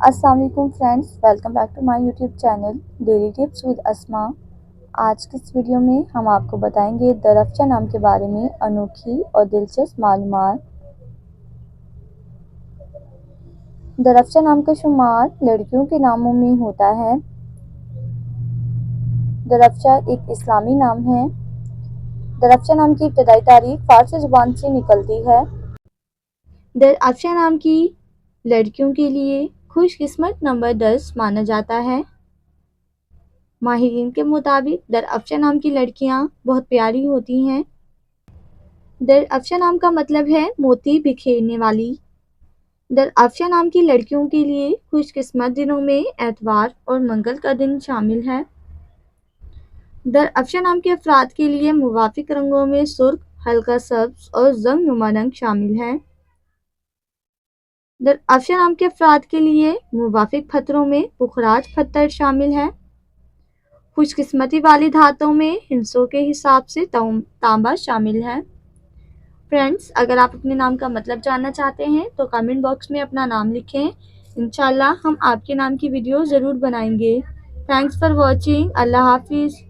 السلام علیکم friends, welcome back to my YouTube channel daily tips with Asma. آج کی اس ویڈیو میں ہم آپ کو بتائیں گے درفشہ نام کے بارے میں انوکھی اور دلچسپ معلومات۔ درفشہ نام کا شمار لڑکیوں کے ناموں میں ہوتا ہے۔ درفشہ ایک اسلامی نام ہے۔ درفشہ نام کی ابتدائی تاریخ فارسی زبان سے نکلتی ہے۔ درفشہ نام کی لڑکیوں کے لیے خوش قسمت نمبر 10 مانا جاتا ہے۔ ماہرین کے مطابق درفشہ نام کی لڑکیاں بہت پیاری ہوتی ہیں۔ درفشہ نام کا مطلب ہے موتی بکھیرنے والی۔ درفشہ نام کی لڑکیوں کے لیے خوش قسمت دنوں میں اتوار اور منگل کا دن شامل ہے۔ درفشہ نام کے افراد کے لیے موافق رنگوں میں سرخ، ہلکا سبز اور زنگ نما رنگ شامل ہیں۔ درفشہ نام کے افراد کے لیے موافق پتھروں میں پخراج پتھر شامل ہے۔ خوش قسمتی والی دھاتوں میں ہندسوں کے حساب سے تانبا شامل ہے۔ فرینڈس، اگر آپ اپنے نام کا مطلب جاننا چاہتے ہیں تو کمنٹ باکس میں اپنا نام لکھیں۔ انشاءاللہ ہم آپ کے نام کی ویڈیو ضرور بنائیں گے۔ Thanks for watching. اللہ حافظ۔